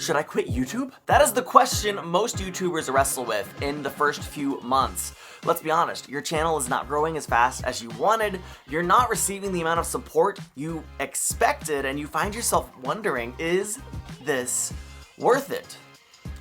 Should I quit YouTube? That is the question most YouTubers wrestle with in the first few months. Let's be honest, your channel is not growing as fast as you wanted, you're not receiving the amount of support you expected, and you find yourself wondering, is this worth it?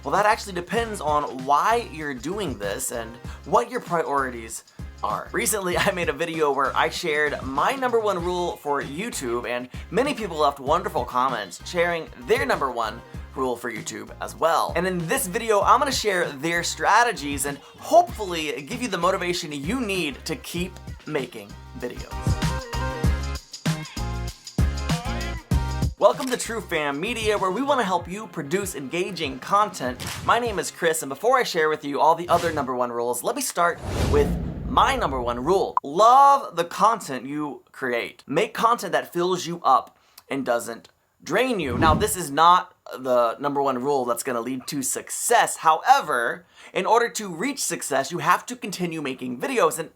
Well, that actually depends on why you're doing this and what your priorities are. Recently, I made a video where I shared my #1 rule for YouTube, and many people left wonderful comments sharing their #1 rule for YouTube as well. And in this video, I'm gonna share their strategies and hopefully give you the motivation you need to keep making videos. Welcome to TrueFam Media, where we want to help you produce engaging content. My name is Chris, and before I share with you all the other #1 rules, let me start with my #1 rule. Love the content you create. Make content that fills you up and doesn't drain you. Now, this is not the #1 rule that's going to lead to success. However, in order to reach success, you have to continue making videos. And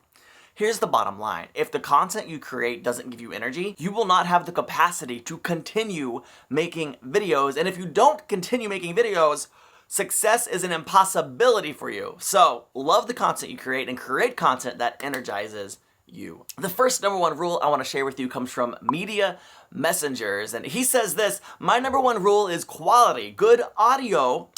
here's the bottom line. If the content you create doesn't give you energy, you will not have the capacity to continue making videos. And if you don't continue making videos, success is an impossibility for you. So, love the content you create and create content that energizes you. The first #1 rule I want to share with you comes from Media Messengers, and he says this: my #1 rule is quality, good audio,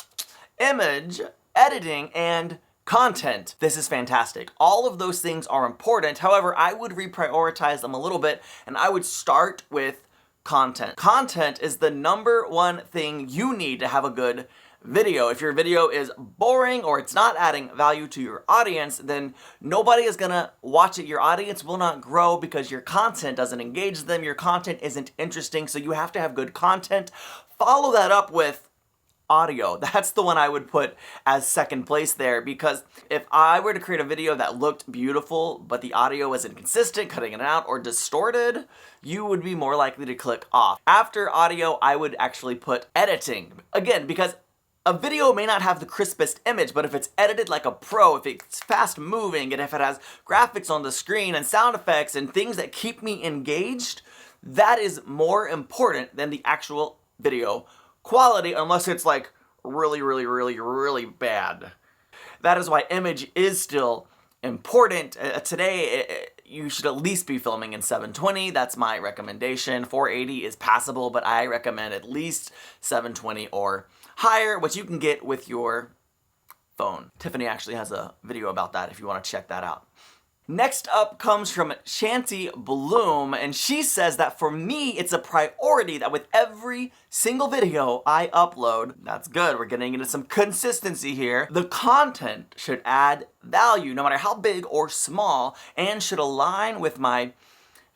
image, editing, and content. This is fantastic. All of those things are important. However, I would reprioritize them a little bit, and I would start with content. Content is the #1 thing you need to have a good video. If your video is boring or it's not adding value to your audience, then nobody is gonna watch it. Your audience will not grow because your content doesn't engage them. Your content isn't interesting, so you have to have good content. Follow that up with audio. That's the one I would put as second place there, because if I were to create a video that looked beautiful but the audio was inconsistent, cutting it out, or distorted, you would be more likely to click off. After audio, I would actually put editing. Again, because a video may not have the crispest image, but if it's edited like a pro, if it's fast moving, and if it has graphics on the screen and sound effects and things that keep me engaged, that is more important than the actual video quality, unless it's like really bad. That is why image is still important. Today, you should at least be filming in 720. That's my recommendation. 480 is passable, but I recommend at least 720 or higher, which you can get with your phone. Tiffany actually has a video about that if you want to check that out. Next up comes from Shanty Bloom, and she says that for me, it's a priority that with every single video I upload, that's good, we're getting into some consistency here, the content should add value, no matter how big or small, and should align with my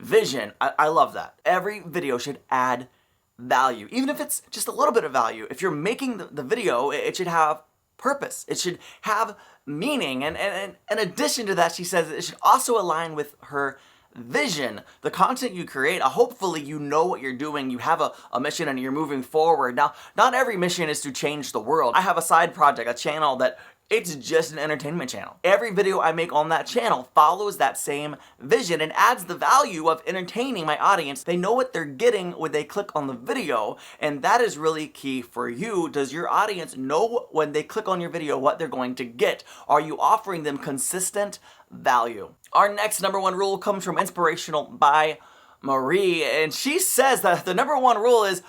vision. I love that. Every video should add value, even if it's just a little bit of value. If you're making the video, it should have purpose. It should have meaning. And in addition to that, she says it should also align with her vision. The content you create, hopefully you know what you're doing, you have a mission and you're moving forward. Now, not every mission is to change the world. I have a side project, a channel that it's just an entertainment channel. Every video I make on that channel follows that same vision and adds the value of entertaining my audience. They know what they're getting when they click on the video, and that is really key for you. Does your audience know when they click on your video what they're going to get? Are you offering them consistent value? Our next #1 rule comes from Inspirational by Marie, and she says that the #1 rule is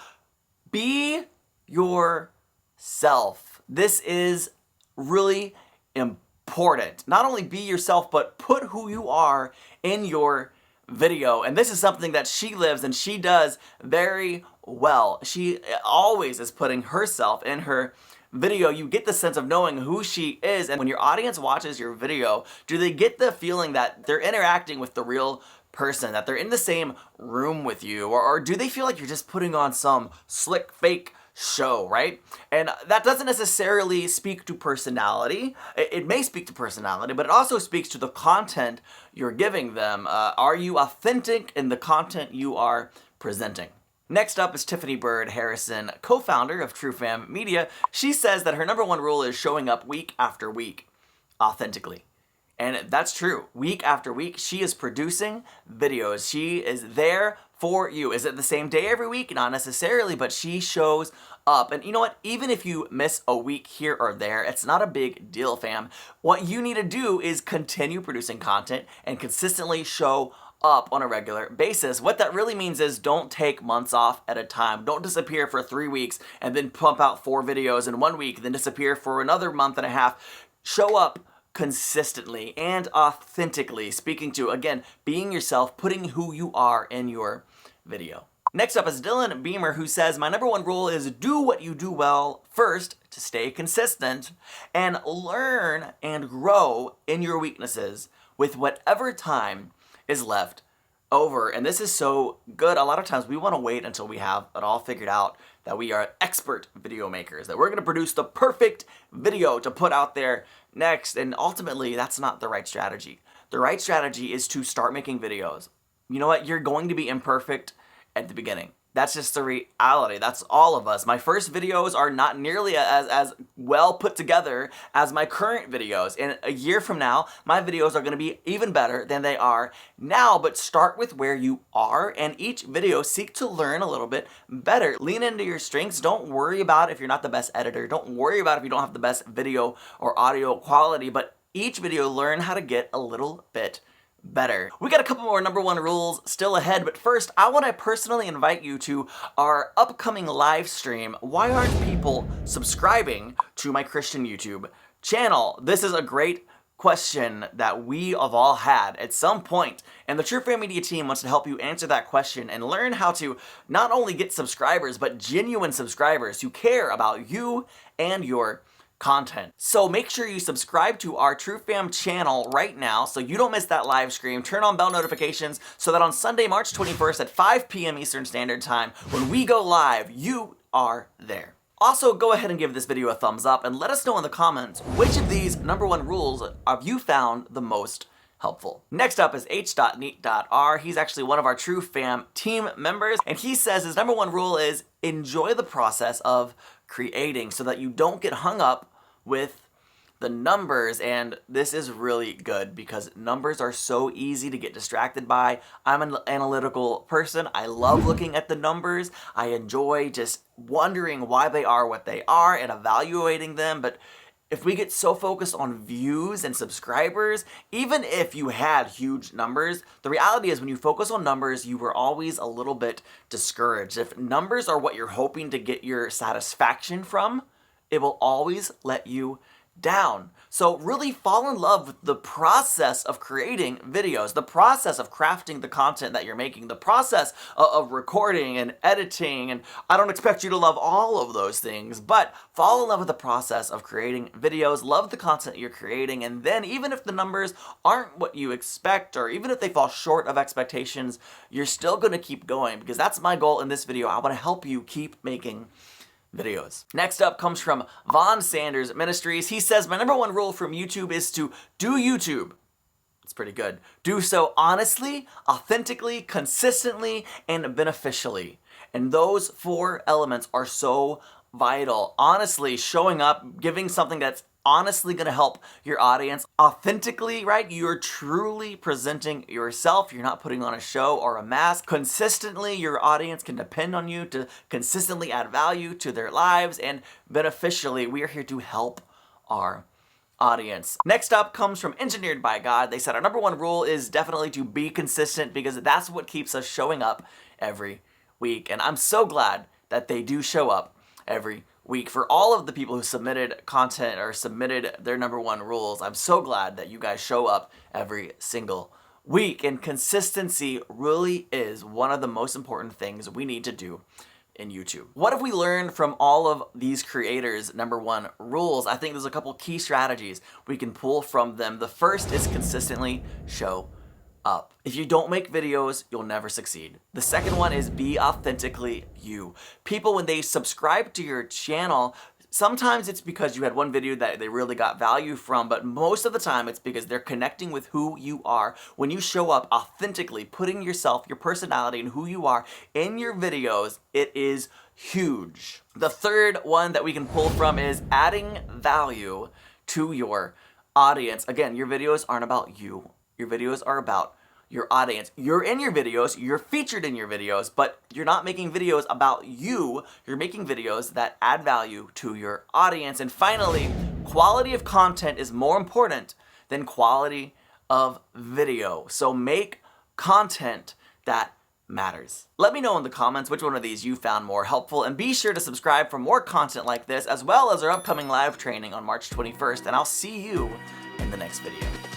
be yourself. This is really important. Not only be yourself, but put who you are in your video. And this is something that she lives and she does very well. She always is putting herself in her video. You get the sense of knowing who she is. And when your audience watches your video, do they get the feeling that they're interacting with the real person, that they're in the same room with you? Or do they feel like you're just putting on some slick, fake show, right? And that doesn't necessarily speak to personality. It may speak to personality, but it also speaks to the content you're giving them. Are you authentic in the content you are presenting? Next up is Tiffany Bird Harrison, co-founder of TrueFam Media. She says that her #1 rule is showing up week after week authentically. And that's true. Week after week, she is producing videos. She is there for you. Is it the same day every week? Not necessarily, but she shows up. And you know what? Even if you miss a week here or there, it's not a big deal, fam. What you need to do is continue producing content and consistently show up on a regular basis. What that really means is don't take months off at a time. Don't disappear for 3 weeks and then pump out 4 videos in 1 week, then disappear for another month and a half. Show up consistently and authentically, speaking to, again, being yourself, putting who you are in your video. Next up is Dylan Beamer, who says, my number one rule is do what you do well first to stay consistent and learn and grow in your weaknesses with whatever time is left over. And this is so good. A lot of times we want to wait until we have it all figured out, that we are expert video makers, that we're going to produce the perfect video to put out there next. And ultimately, that's not the right strategy. The right strategy is to start making videos. You know what? You're going to be imperfect at the beginning. That's just the reality. That's all of us. My first videos are not nearly as well put together as my current videos. And a year from now, my videos are going to be even better than they are now. But start with where you are, and each video seek to learn a little bit better. Lean into your strengths. Don't worry about if you're not the best editor. Don't worry about if you don't have the best video or audio quality. But each video, learn how to get a little bit better. We got a couple more number one rules still ahead, but first I want to personally invite you to our upcoming live stream. Why aren't people subscribing to my Christian YouTube channel? This is a great question that we have all had at some point, and the TrueFam Media team wants to help you answer that question and learn how to not only get subscribers, but genuine subscribers who care about you and your content. So make sure you subscribe to our TrueFam channel right now so you don't miss that live stream. Turn on bell notifications so that on Sunday, March 21st at 5 p.m. Eastern Standard Time, when we go live, you are there. Also, go ahead and give this video a thumbs up and let us know in the comments which of these number one rules have you found the most helpful. Next up is h.neat.r. He's actually one of our TrueFam team members, and he says his number one rule is enjoy the process of creating so that you don't get hung up with the numbers. And this is really good because numbers are so easy to get distracted by. I'm an analytical person. I love looking at the numbers. I enjoy just wondering why they are what they are and evaluating them. But if we get so focused on views and subscribers, even if you had huge numbers, the reality is when you focus on numbers, you were always a little bit discouraged. If numbers are what you're hoping to get your satisfaction from, it will always let you down. So really fall in love with the process of creating videos, the process of crafting the content that you're making, the process of recording and editing. And I don't expect you to love all of those things, but fall in love with the process of creating videos, love the content you're creating, and then even if the numbers aren't what you expect, or even if they fall short of expectations, you're still going to keep going, because that's my goal in this video. I want to help you keep making videos. Next up comes from Vaughn Sanders Ministries. He says, my number one rule from YouTube is to do YouTube. It's pretty good. Do so honestly, authentically, consistently, and beneficially. And those 4 elements are so vital. Honestly, showing up, giving something that's honestly going to help your audience. Authentically, right? You're truly presenting yourself. You're not putting on a show or a mask. Consistently, your audience can depend on you to consistently add value to their lives. And beneficially, we are here to help our audience. Next up comes from Engineered by God. They said our number one rule is definitely to be consistent, because that's what keeps us showing up every week. And I'm so glad that they do show up every week. For all of the people who submitted content or submitted their number one rules, I'm so glad that you guys show up every single week. And consistency really is one of the most important things we need to do in YouTube. What have we learned from all of these creators' number one rules? I think there's a couple key strategies we can pull from them. The first is consistently show up. If you don't make videos, you'll never succeed. The second one is be authentically you. People, when they subscribe to your channel, sometimes it's because you had one video that they really got value from, but most of the time it's because they're connecting with who you are. When you show up authentically, putting yourself, your personality, and who you are in your videos, it is huge. The third one that we can pull from is adding value to your audience. Again, your videos aren't about you. Your videos are about your audience. You're in your videos, you're featured in your videos, but you're not making videos about you. You're making videos that add value to your audience. And finally, quality of content is more important than quality of video. So make content that matters. Let me know in the comments which one of these you found more helpful, and be sure to subscribe for more content like this, as well as our upcoming live training on March 21st, and I'll see you in the next video.